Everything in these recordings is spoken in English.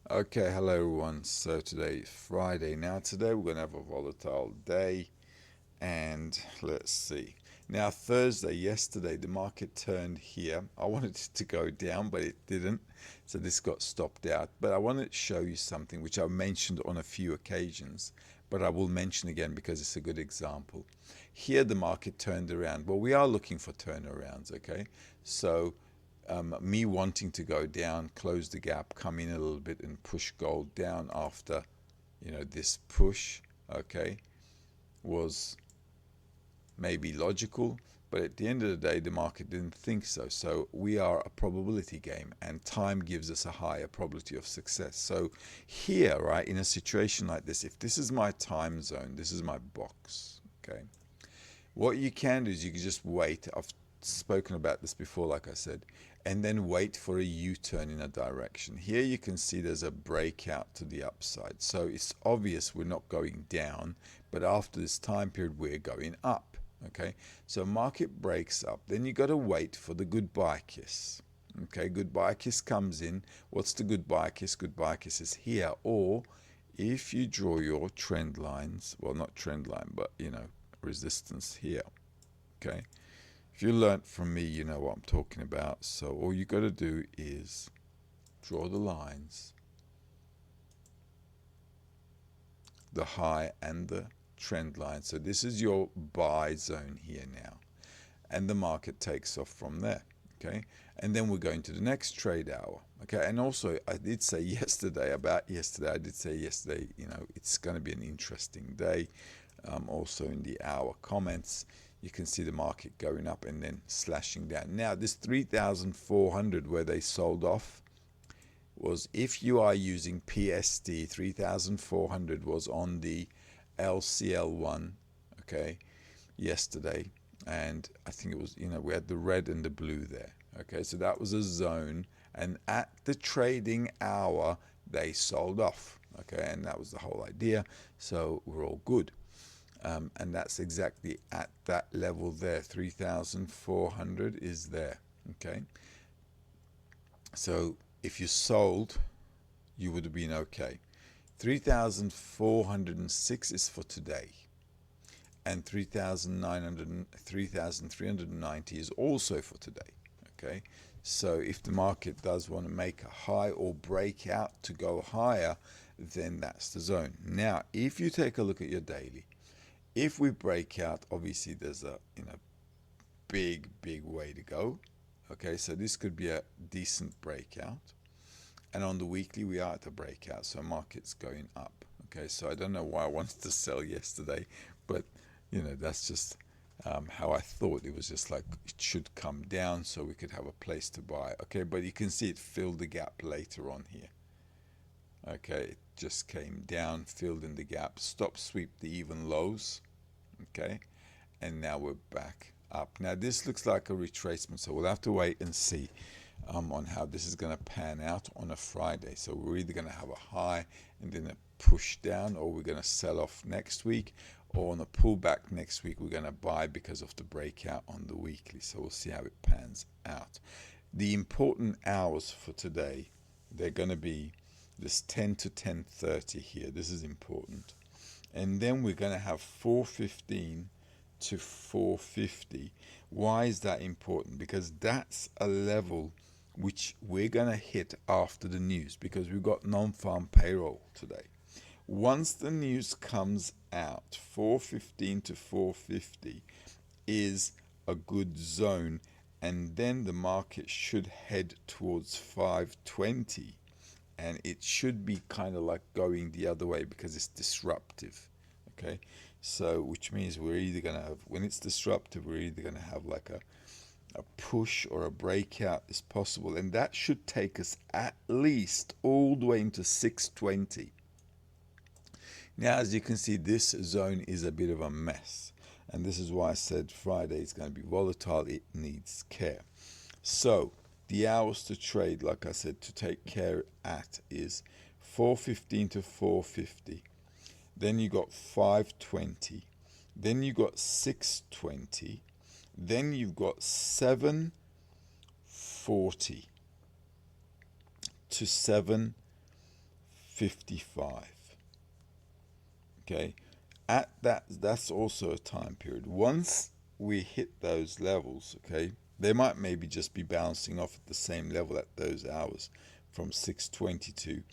Okay, hello everyone. So today is Friday. Now today we're gonna have a volatile day, and let's see. Now Thursday, yesterday the market turned here. I wanted it to go down, but it didn't. So this got stopped out. But I wanted to show you something which I've mentioned on a few occasions, but I will mention again because it's a good example. Here the market turned around. Well, we are looking for turnarounds, okay? So me wanting to go down, close the gap, come in a little bit and push gold down after, this push, okay, was maybe logical, but at the end of the day, the market didn't think so. So we are a probability game, and time gives us a higher probability of success. So here, right, in a situation like this, if this is my time zone, this is my box, okay, what you can do is you can just wait. I've spoken about this before, like I said, and then wait for a U-turn in a direction. Here you can see there's a breakout to the upside. So it's obvious we're not going down, but after this time period, we're going up. Okay, so market breaks up. Then you got to wait for the goodbye kiss. Okay, goodbye kiss comes in. What's the goodbye kiss? Goodbye kiss is here. Or if you draw your trend lines, well, not trend line, but resistance here. Okay, if you learnt from me, you know what I'm talking about. So all you got to do is draw the lines, the high and the trend line. So this is your buy zone here now, and the market takes off from there. Okay, and then we're going to the next trade hour. Okay, and also I did say yesterday, I did say yesterday, it's going to be an interesting day. Also in the hour comments, you can see the market going up and then slashing down. Now this 3,400 where they sold off was, if you are using PST, 3,400 was on the LCL1, okay, yesterday, and I think it was, we had the red and the blue there. Okay, so that was a zone, and at the trading hour they sold off. Okay, and that was the whole idea. So we're all good. And that's exactly at that level there. 3,400 is there. Okay, so if you sold, you would have been okay. 3,406 is for today, and 3,390 is also for today. Okay, so if the market does want to make a high or break out to go higher, then that's the zone. Now if you take a look at your daily, if we break out, obviously there's a big way to go. Okay, so this could be a decent breakout, and on the weekly we are at a breakout, so market's going up. Okay, so I don't know why I wanted to sell yesterday, but that's just how I thought. It was just like it should come down so we could have a place to buy. Okay, but you can see it filled the gap later on here. Okay, it just came down, filled in the gap, stop sweep the even lows. Okay, and now we're back up. Now this looks like a retracement, so we'll have to wait and see on how this is going to pan out on a Friday. So we're either going to have a high and then a push down, or we're going to sell off next week, or on a pullback next week we're going to buy because of the breakout on the weekly. So we'll see how it pans out. The important hours for today, they're going to be this 10 to 10:30 here. This is important. And then we're going to have 4:15 to 4:50. Why is that important? Because that's a level which we're going to hit after the news, because we've got non-farm payroll today. Once the news comes out, 4:15 to 4:50 is a good zone, and then the market should head towards 520, and it should be kind of like going the other way because it's disruptive. Okay, so which means we're either going to have, when it's disruptive, we're either going to have like a push or a breakout is possible, and that should take us at least all the way into 620. Now as you can see, this zone is a bit of a mess, and this is why I said Friday is going to be volatile. It needs care. So the hours to trade, like I said, to take care at is 4:15 to 4:50. Then you got 5:20. Then you got 6:20. Then you've got 7:40 to 7:50. 55. Okay, at that's also a time period. Once we hit those levels, okay, they might maybe just be bouncing off at the same level at those hours from 6:20 to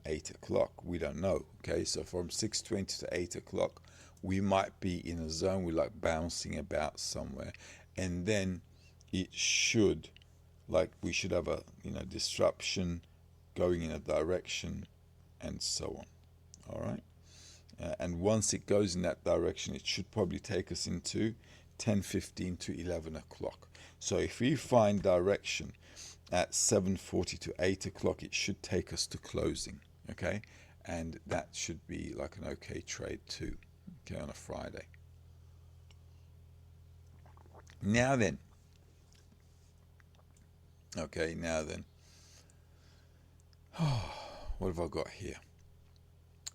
8 o'clock. We don't know. Okay, so from 6:20 to 8 o'clock, we might be in a zone. We're like bouncing about somewhere, and then it should, like, we should have a disruption going in a direction, and so on. All right. And once it goes in that direction, it should probably take us into 10:15 to 11 o'clock. So if we find direction at 7:40 to 8 o'clock, it should take us to closing. Okay, and that should be like an okay trade too. Okay, on a Friday. Now then. Okay, now then. What have I got here?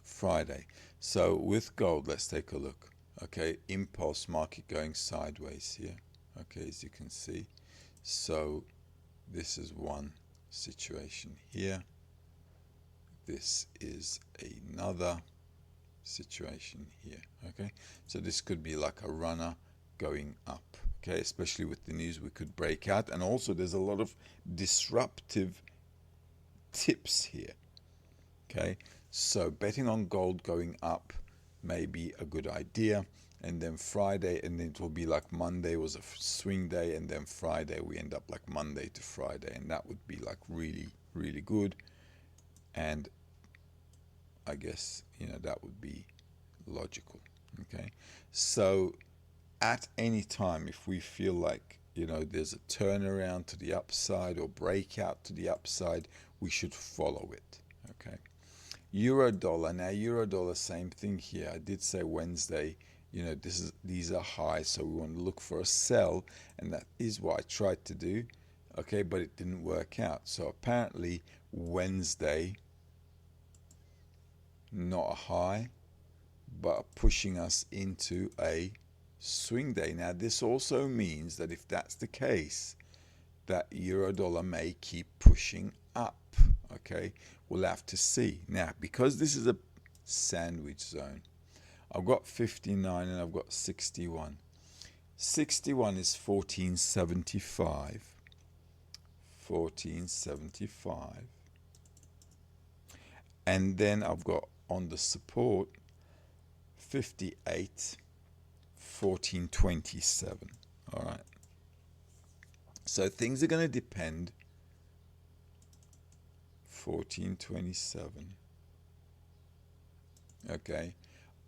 Friday. So with gold, let's take a look. Okay, impulse market going sideways here. Okay, as you can see. So this is one situation here. This is another situation here. Okay, so this could be like a runner going up. Okay, especially with the news, we could break out, and also there's a lot of disruptive tips here. Okay, so betting on gold going up may be a good idea. And then Friday, and then it will be like Monday was a swing day, and then Friday we end up like Monday to Friday, and that would be like really, really good. And I guess that would be logical. Okay, so at any time, if we feel like there's a turnaround to the upside or breakout to the upside, we should follow it. Okay, euro dollar. Now euro dollar, same thing here. I did say Wednesday, these are high, so we want to look for a sell, and that is what I tried to do. Okay, but it didn't work out. So apparently Wednesday, not a high, but pushing us into a swing day. Now this also means that if that's the case, that euro dollar may keep pushing up. Okay, we'll have to see. Now, because this is a sandwich zone, I've got 59 and I've got 61. 61 is 1475. 1475. And then I've got on the support 58, 1427. All right. So things are going to depend. 1427. Okay,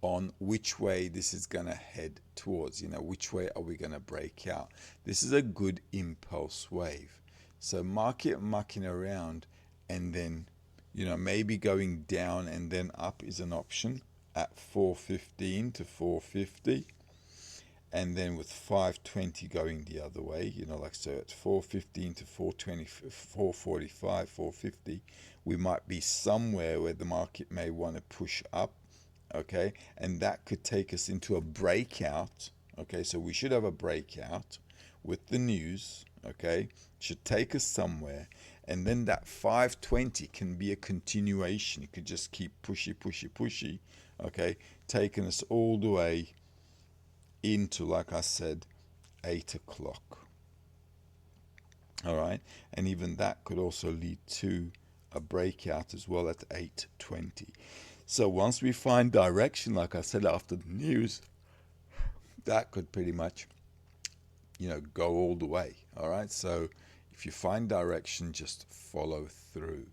on which way this is going to head towards, which way are we going to break out. This is a good impulse wave. So market mucking around and then, maybe going down and then up is an option at 415 to 450. And then with 520 going the other way, like so at 415 to 420, 445, 450, we might be somewhere where the market may want to push up. Okay, and that could take us into a breakout. Okay, so we should have a breakout with the news. Okay, should take us somewhere, and then that 520 can be a continuation. It could just keep pushy. Okay, taking us all the way into, like I said, 8 o'clock. All right, and even that could also lead to a breakout as well at 8:20. So once we find direction, like I said, after the news, that could pretty much, go all the way. All right. So if you find direction, just follow through.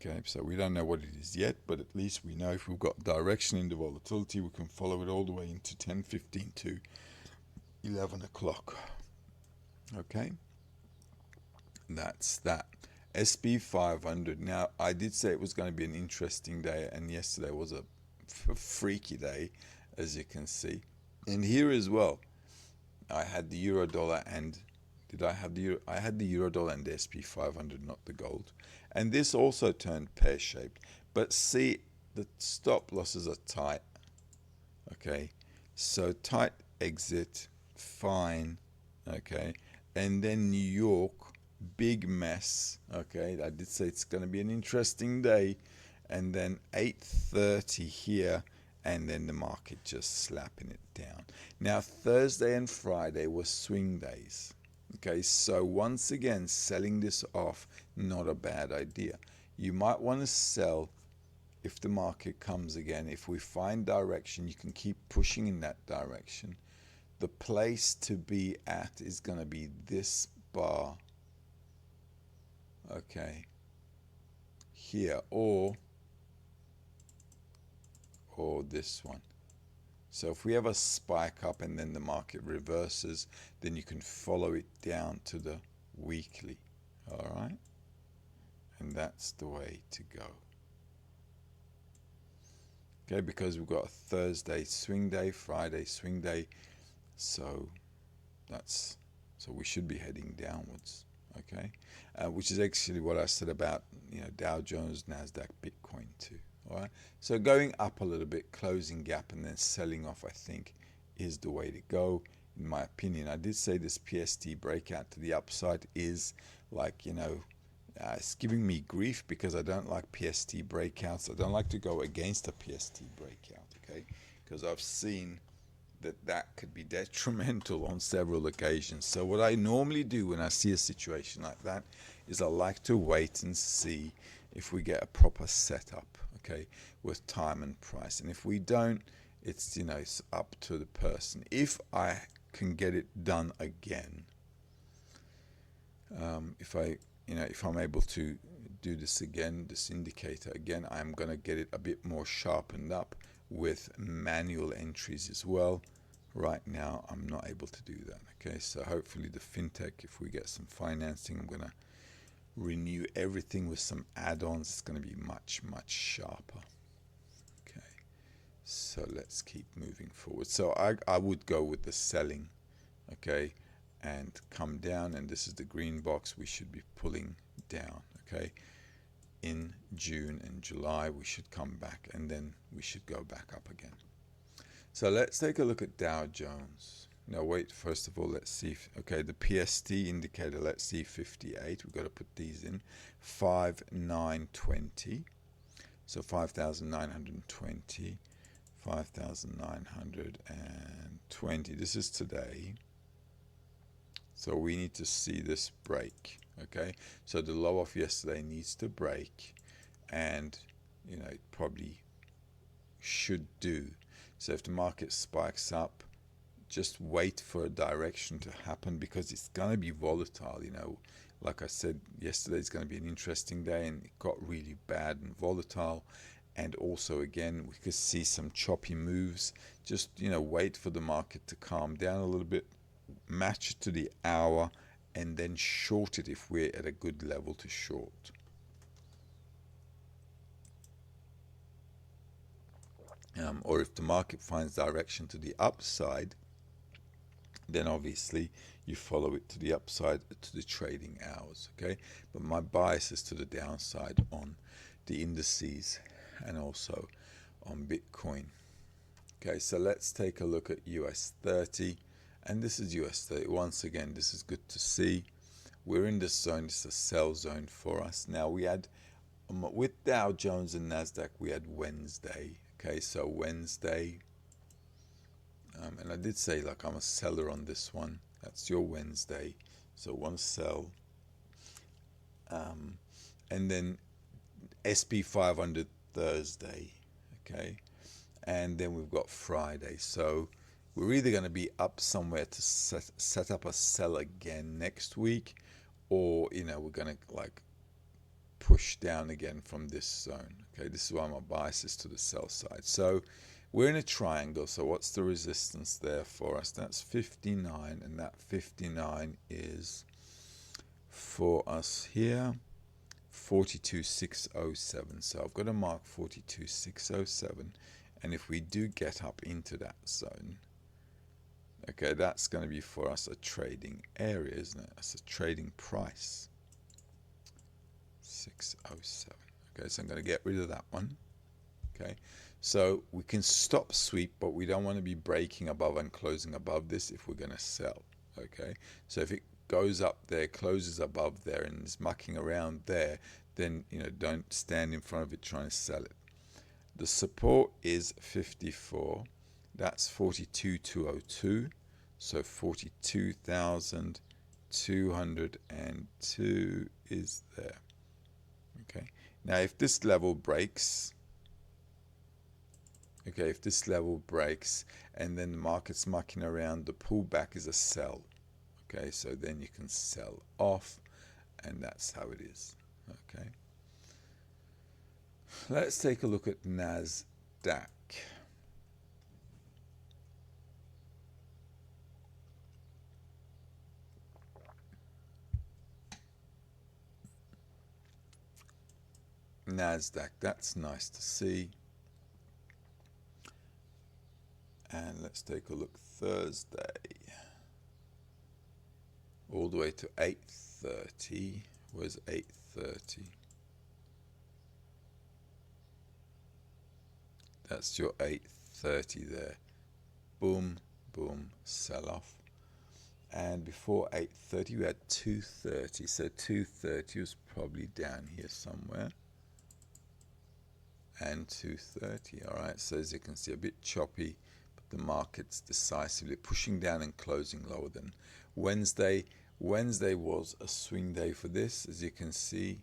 Okay. So we don't know what it is yet, but at least we know if we've got direction in the volatility, we can follow it all the way into 10:15 to 11 o'clock. Okay. That's that. SP 500. Now, I did say it was going to be an interesting day, and yesterday was a freaky day, as you can see. And here as well, I had the euro dollar and I had the euro dollar and the SP 500, not the gold. And this also turned pear-shaped. But see, the stop losses are tight. Okay, so tight exit, fine. Okay, and then New York big mess. Okay, I did say it's going to be an interesting day, and then 8:30 here, and then the market just slapping it down. Now Thursday and Friday were swing days. Okay, so once again, selling this off, not a bad idea. You might want to sell if the market comes again. If we find direction, you can keep pushing in that direction. The place to be at is going to be this bar, okay, here, or this one. So if we have a spike up and then the market reverses, then you can follow it down to the weekly. All right, and that's the way to go. Okay, because we've got a Thursday swing day, Friday swing day, so we should be heading downwards. Okay, which is actually what I said about Dow Jones, Nasdaq, Bitcoin too. All right, so going up a little bit, closing gap, and then selling off, I think, is the way to go, in my opinion. I did say this PST breakout to the upside is like, it's giving me grief because I don't like PST breakouts. I don't like to go against a PST breakout, okay? Because I've seen that could be detrimental on several occasions. So what I normally do when I see a situation like that is I like to wait and see if we get a proper setup, okay, with time and price. And if we don't, it's it's up to the person. If I can get it done again, if I'm able to do this again, this indicator again, I'm going to get it a bit more sharpened up with manual entries as well. Right now, I'm not able to do that. Okay, so hopefully the fintech, if we get some financing, I'm going to renew everything with some add-ons. It's going to be much, much sharper. Okay, so let's keep moving forward. So I would go with the selling, okay, and come down, and this is the green box. We should be pulling down, okay. In June and July we should come back, and then we should go back up again. So let's take a look at Dow Jones. Now wait, first of all, let's see okay, the PST indicator, let's see, 58. We've got to put these in. 5,920, so 5,920, 5,920. This is today. So we need to see this break, okay? So the low off yesterday needs to break, and it probably should do. So if the market spikes up, just wait for a direction to happen, because it's going to be volatile. Like I said, yesterday is going to be an interesting day, and it got really bad and volatile. And also, again, we could see some choppy moves. Just wait for the market to calm down a little bit, match it to the hour, and then short it if we're at a good level to short. Or if the market finds direction to the upside, then obviously you follow it to the upside to the trading hours, okay? But my bias is to the downside on the indices and also on Bitcoin. Okay, so let's take a look at US 30, and this is US 30. Once again, this is good to see. We're in this zone. This is a sell zone for us. Now we had, with Dow Jones and Nasdaq, we had Wednesday. Okay, so Wednesday, and I did say, like, I'm a seller on this one. That's your Wednesday, so one sell. And then SP 500 Thursday, okay, and then we've got Friday. So we're either going to be up somewhere to set up a sell again next week, or we're going to like push down again from this zone. Okay, this is why my bias is to the sell side. So we're in a triangle. So what's the resistance there for us? That's 59, and that 59 is for us here 42,607. So I've got to mark 42,607, and if we do get up into that zone, okay, that's going to be for us a trading area, isn't it? That's a trading price, 607. Okay, so I'm going to get rid of that one. Okay, so we can stop sweep, but we don't want to be breaking above and closing above this if we're going to sell. Okay, so if it goes up there, closes above there, and is mucking around there, then don't stand in front of it trying to sell it. The support is 54. That's 42,202. So 42,202 is there. Okay. Now if this level breaks, and then the market's mucking around, the pullback is a sell. Okay, so then you can sell off, and that's how it is. Okay. Let's take a look at NASDAQ. NASDAQ, that's nice to see. And let's take a look Thursday. All the way to 8:30. Where's 8:30? That's your 8:30 there. Boom, boom, sell off. And before 8:30 we had 2:30. So 2:30 was probably down here somewhere. And 2:30. All right. So as you can see, a bit choppy, but the market's decisively pushing down and closing lower than Wednesday. Wednesday was a swing day for this, as you can see,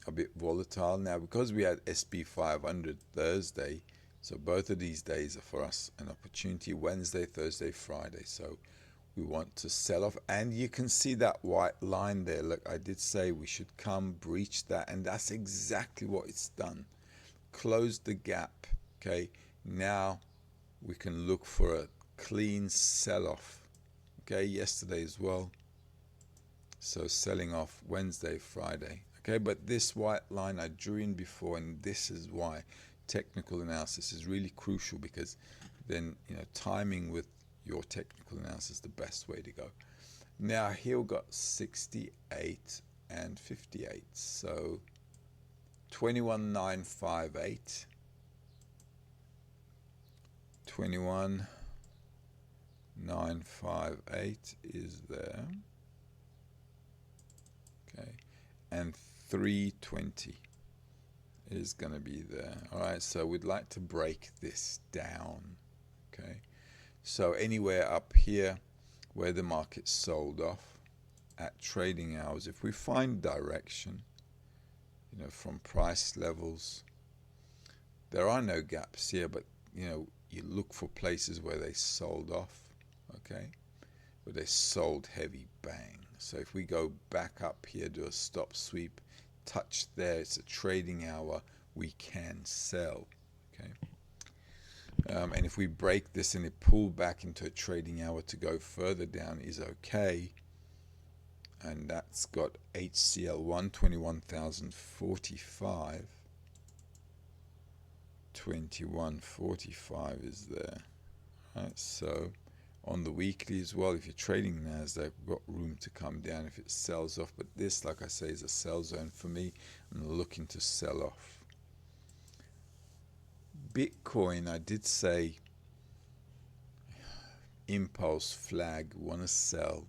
a bit volatile. Now, because we had SP 500 Thursday, so both of these days are for us an opportunity, Wednesday, Thursday, Friday. So we want to sell off. And you can see that white line there. Look, I did say we should come breach that, and that's exactly what it's done. Closed the gap. Okay, now we can look for a clean sell-off. Okay, yesterday as well. So selling off Wednesday, Friday. Okay, but this white line I drew in before, and this is why technical analysis is really crucial, because then timing with your technical analysis is the best way to go. Now here we've got 68 and 58. So 21,958. 21,958 is there. Okay, and 320 is going to be there. All right, so we'd like to break this down. Okay, so anywhere up here where the market sold off at trading hours, if we find direction, from price levels, there are no gaps here, but you look for places where they sold off. Okay, where they sold heavy, bang. So if we go back up here, do a stop sweep, touch there, it's a trading hour, we can sell. Okay, and if we break this and it pull back into a trading hour to go further down is okay. And that's got HCL1 21,045. 2145 is there. Right, so on the weekly as well, if you're trading NASDAQ, we've got room to come down if it sells off. But this, like I say, is a sell zone for me. I'm looking to sell off. Bitcoin, I did say impulse flag, want to sell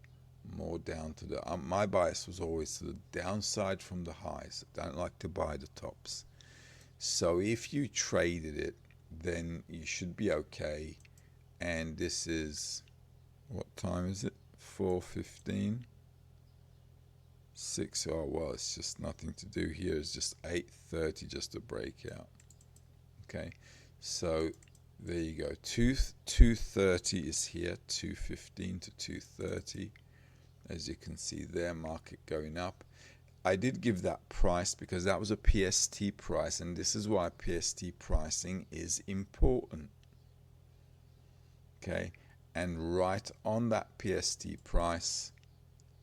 more down to the... my bias was always to the downside from the highs. I don't like to buy the tops. So if you traded it, then you should be okay. And this is... what time is it? 4:15. 6. Oh well, it's just nothing to do here. It's just 8:30, just a breakout. Okay, so there you go. 2:30 is here. 2:15 to 2:30. As you can see there, market going up. I did give that price because that was a PST price, and this is why PST pricing is important. Okay, and right on that PST price,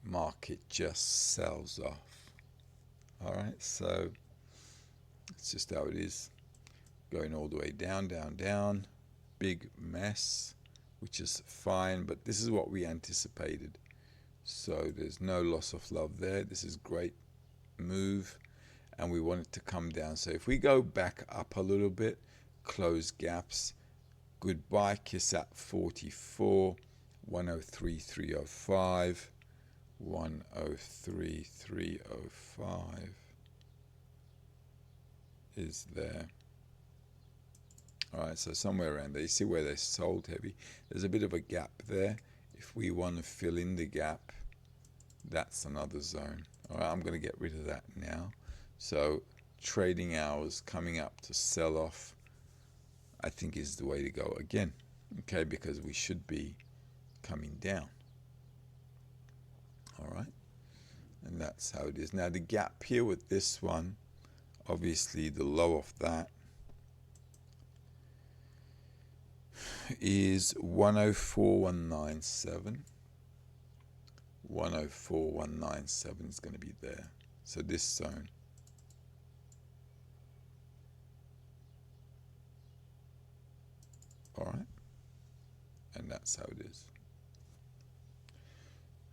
market just sells off. All right, so it's just how it is, going all the way down, down, down, big mess, which is fine, but this is what we anticipated. So there's no loss of love there. This is great move, and we want it to come down. So if we go back up a little bit, close gaps, goodbye kiss at 44, 103, 305, 103,305 is there. Alright, so somewhere around there. You see where they sold heavy. There's a bit of a gap there. If we want to fill in the gap, that's another zone. Alright, I'm going to get rid of that now. So trading hours coming up to sell off, I think, is the way to go again. Okay, because we should be coming down. Alright, and that's how it is. Now the gap here with this one, obviously the low of that is 104,197. 104,197 is going to be there. So this zone. Alright, and that's how it is.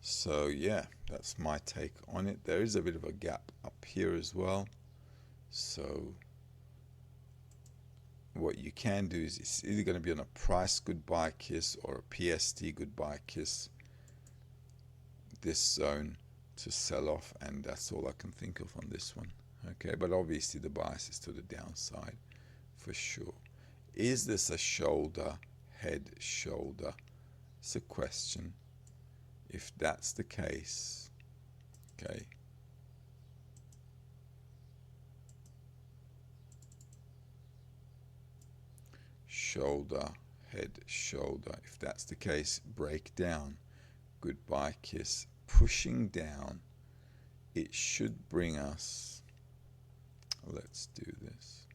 So yeah, that's my take on it. There is a bit of a gap up here as well. So what you can do is it's either going to be on a price goodbye kiss or a PST goodbye kiss, this zone to sell off, and that's all I can think of on this one. Okay, but obviously the bias is to the downside for sure. Is this a shoulder, head, shoulder? It's a question. If that's the case, okay, shoulder, head, shoulder. If that's the case, break down, goodbye kiss, pushing down. It should bring us, let's do this.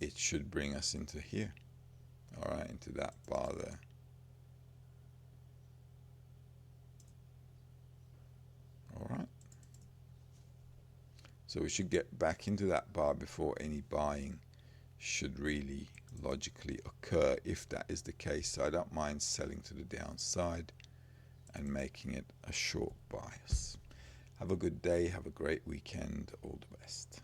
It should bring us into here. All right, into that bar there. All right. So we should get back into that bar before any buying should really logically occur, if that is the case. So I don't mind selling to the downside and making it a short bias. Have a good day. Have a great weekend. All the best.